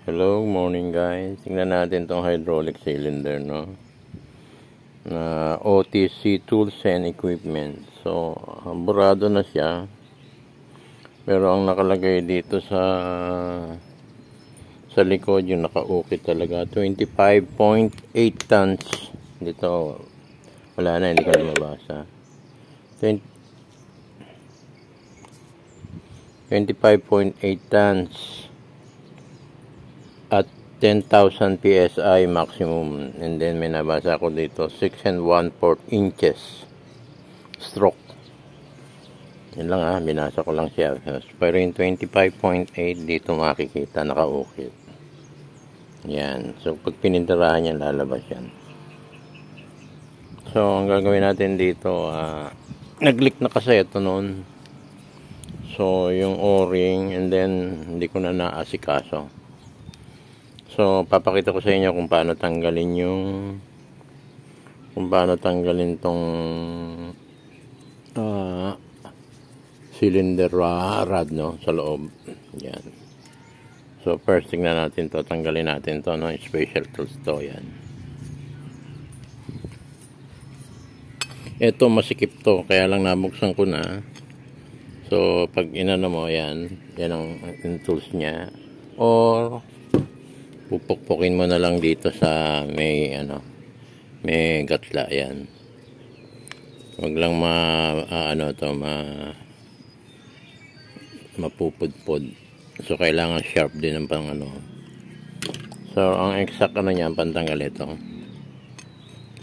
Hello, morning guys. Tingnan natin tong hydraulic cylinder, no? Na OTC Tools and Equipment. So, burado na siya. Pero ang nakalagay dito sa likod, yung naka-ukit talaga, 25.8 tons. Dito, wala na, hindi ko na mabasa. 25.8 tons. At 10,000 PSI maximum. And then may nabasa ko dito 6 1/4 inches stroke. Yan lang binasa ko lang siya. Pero yung 25.8 dito makikita nakaukit. Yan. So pag pininturahan yan, lalabas yan. So ang gagawin natin dito, nag-leak na kasi ito noon. So yung O-ring, and then hindi ko na naasikaso. So, papakita ko sa inyo kung paano tanggalin tong cylinder rod, no, sa loob. Yan. So, first tingnan natin to, tanggalin natin to, no, special tools to, yan. Ito masikip to, kaya lang nabuksan ko na. So, pag inano mo, yan ang tools niya. Or pupukpukin mo na lang dito sa may gatla, yan. Wag lang mapupudpod. So kailangan sharp din ang So ang exact niyan, pantanggal ito.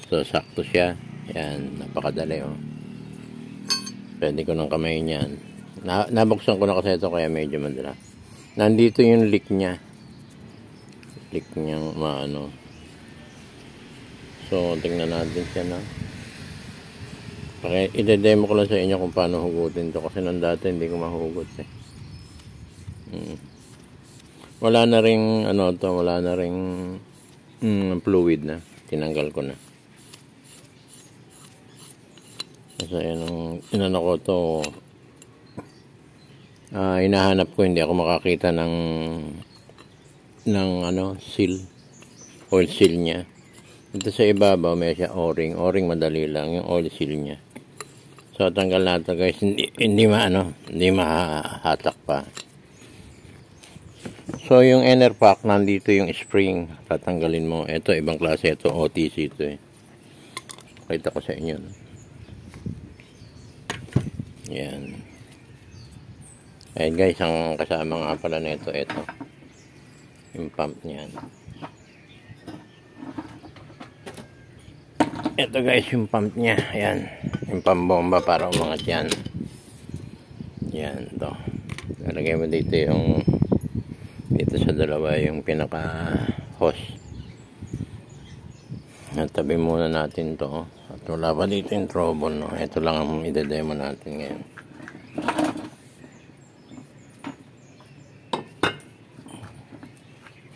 So sakto siya. Yan, napakadali Pwede ko ng kamay niyan. Nabuksan ko na kasi ito kaya medyo madala. Nandito yung leak niya. Niyang So tingnan natin siya na. I-demo ko lang sa inyo kung paano hugutin to kasi nang dati hindi ko mahugot Wala na ring wala na ring fluid na. Tinanggal ko na. Kasi inano ko to, hinahanap ko, hindi ako makakita ng seal, oil seal niya. Ito sa ibabaw may siya O-ring madali lang yung oil seal niya. So tanggal natin guys, hindi mahahatak pa. So yung inner pack, nandito yung spring, tatanggalin mo. Ito ibang klase, ito OTC ito Pakita ko sa inyo. Yan. Ayun guys, ang kasama nga pala nito ito. Yung pump niyan. Ito guys, yung pump niya. Ayan. Yung pambomba para umangat yan. Yan. Ito. Nalagay mo dito sa dalawa yung pinaka hose. Natabi muna natin to. At wala pa dito yung trouble, no? Ito lang ang i-demo natin ngayon.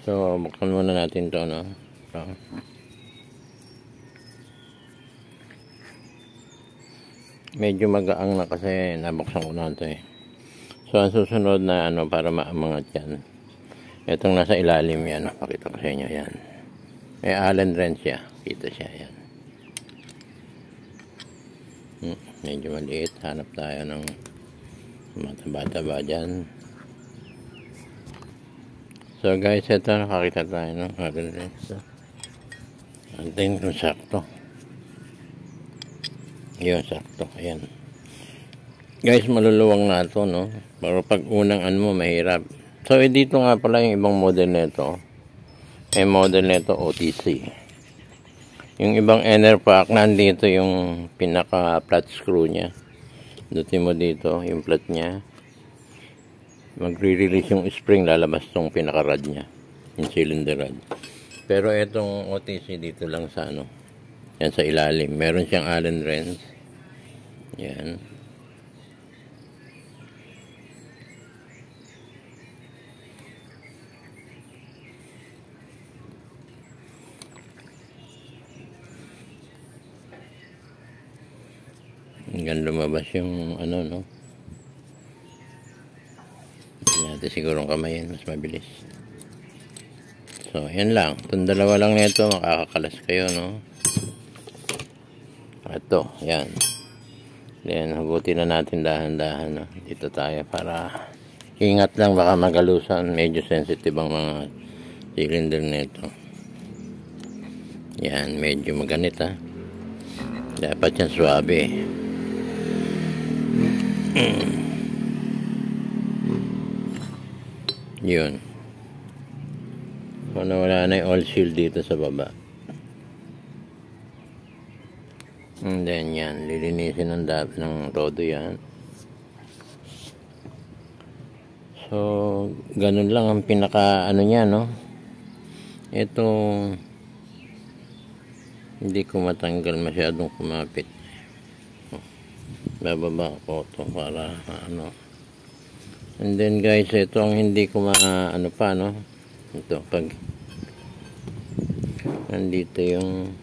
So, buksan muna natin to, no? So, medyo magaang na kasi nabuksan ko na ito So, ang susunod na para maamangat yan. Itong nasa ilalim yan, pakita ko sa inyo yan. May Allen wrench siya. Kita siya, yan. Medyo maliit. Hanap tayo ng mataba-taba dyan. So guys, ito nakakita tayo ng Allen wrench. Antayin kung sakto. Yun, sakto. Ayan. Guys, maluluwang na ito, no? Pero pag unang mo, mahirap. So, dito nga pala yung ibang model nito. May model nito OTC. Yung ibang inner pack, nandito yung pinaka flat screw niya. Dutin mo dito, yung flat niya. Magre-release yung spring, lalabas tong pinaka rod niya. Yung cylinder rod. Pero itong OTC dito lang sa yan sa ilalim. Meron siyang Allen wrench. Yan. Hanggang lumabas yung no. Natin siguro ang kamay yan, mas mabilis. So, yan lang. Itong dalawa lang nito, makakakalas kayo, no? Ito, yan. Then, hugutin na natin dahan-dahan, no? Dito tayo para ingat lang, baka magalusan. Medyo sensitive ang mga cylinder nito. Yan, medyo maganit, ha? Dapat yan swabe. Yun. So, nawala na yung oil seal dito sa baba. And then, yan. Lilinisin ng todo yan. So, ganun lang ang pinaka, ano niya, no? Ito, hindi ko matanggal masyadong kumapit. Bababa ko ito para, ano. And then, guys, ito ang hindi ko ano pa, no? Ito, pag nandito yung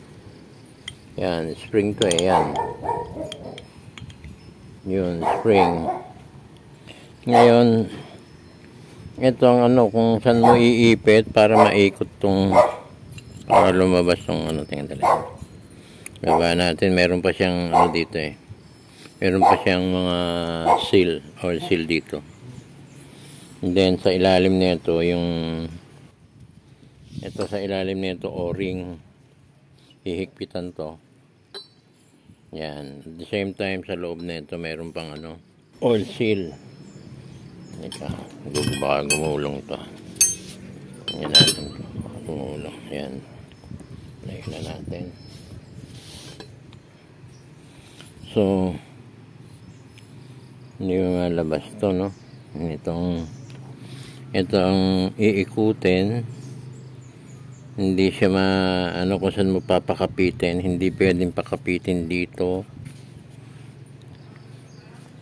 yan, spring to eh, yan yun, spring. Ngayon ito ang ano, kung saan mo iipit para maikot tong, para lumabas tong ano, tingnan dali. Baba natin, meron pa siyang ano dito eh, meron pa siyang mga seal, oil seal dito. And then sa ilalim nito yung ito, sa ilalim nito o-ring, hihigpitan to. Yan. At the same time, sa loob nito mayroon pang ano, oil seal. Ika, baka gumulong to. Yan natin to. Gumulong. Yan. Layo na natin. So, hindi mo malabas to, no? Ito ang iikutin. Hindi siya ano kung saan mo papakapitin. Hindi pwedeng pakapitin dito.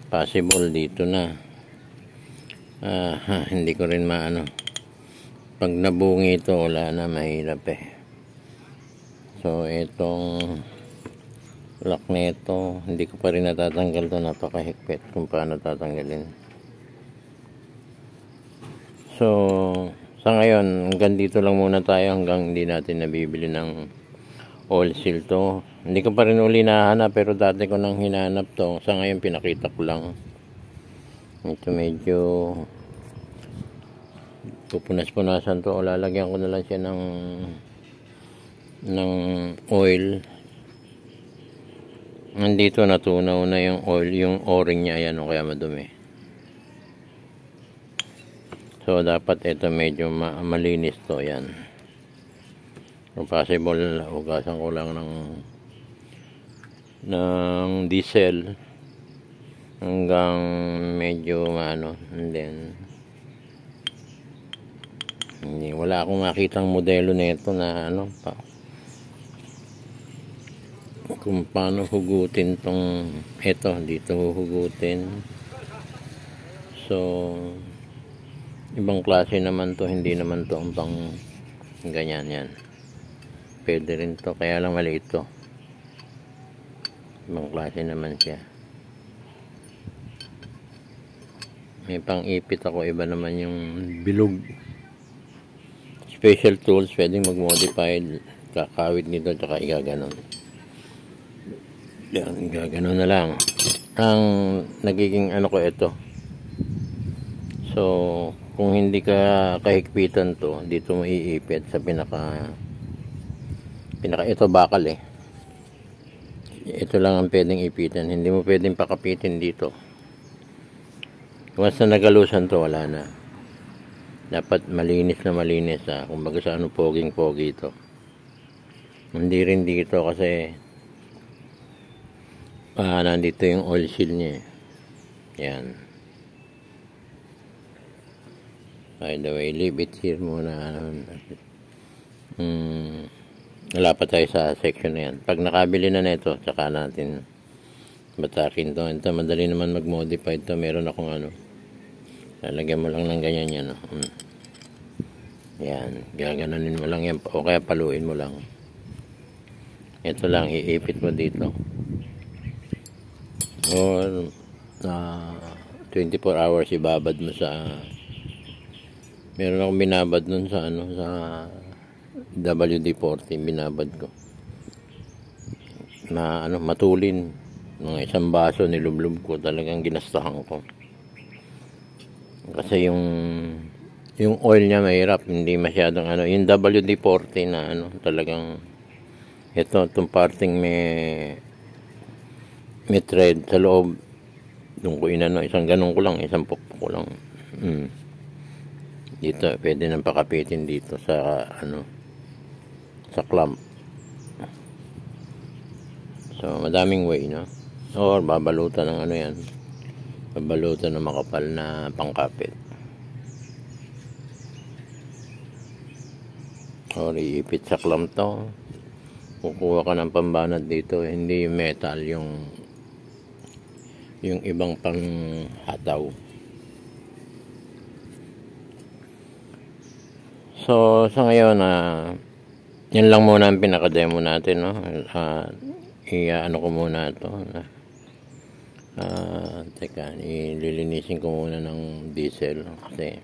Possible dito na. Hindi ko rin maano. Pag nabungi ito, wala na, mahirap eh. So, itong lock nito, hindi ko pa rin natatanggal to. Napakahigpit kung paano tatanggalin. So, sa ngayon, hanggang dito lang muna tayo, hanggang hindi natin nabibili ng oil seal to. Hindi ko pa rin uli nahanap, pero dati ko nang hinanap to. Sa ngayon, pinakita ko lang. Ito medyo pupunas-punasan to. O lalagyan ko na lang siya ng oil. Nandito natunaw na yung oil, yung o-ring niya. Ayan o, kaya madumi. So, dapat ito medyo malinis to, yan. Kung possible, hugasan ko lang ng diesel hanggang medyo ano, and then wala akong makitang modelo nito na ano pa, kung paano hugutin tong ito, dito hugutin. So, ibang klase naman to, hindi naman to ang pang ganyan yan. Pwede rin to, kaya lang maliit to. Ibang klase naman siya. May pang ipit ako, iba naman yung bilog. Special tools, pwedeng mag-modify, kakawit nito, tsaka igaganon. Yan, igaganon na lang. Ang nagiging ano ko ito. So, kung hindi ka kahigpitan to, dito mo iipit sa pinaka ito bakal eh. Ito lang ang pwedeng ipitan, hindi mo pwedeng pakapitin dito. Once na nagalusan to, wala na. Dapat malinis na malinis kumbaga sa ano, poging-pogi ito. Hindi rin dito kasi nandito yung oil seal niya. Yan. By the way, leave it here muna. Wala pa tayo sa section na yan. Pag nakabili na nito, tsaka natin batakin to. Ito, madali naman mag-modify to. Meron akong ano. Lalagyan mo lang ng ganyan yan. Yan. Gaganunin mo lang yan. O kaya paluin mo lang. Ito lang, iipit mo dito. Or 24 hours ibabad mo sa meron akong binabad nun sa ano, sa WD-40 binabad ko na matulin. Mga isang baso nilublob ko, talagang ginastahan ko. Kasi yung oil niya mahirap, hindi masyadong yung WD-40 na talagang itong parting may thread sa loob. Doon ko isang ganun ko lang, isang pokpok ko lang. Dito, pwede nang pakapitin dito sa sa clamp. So, madaming way, no? Or babalutan ng yan. Babalutan ng makapal na pangkapit. Or iipit sa clamp to. Kukuha ka ng pambanat dito. Hindi metal yung ibang panghataw. So, sa ngayon, yan lang muna ang pinaka-demo natin, no? Ko muna ito. Teka, ililinisin ko muna ng diesel kasi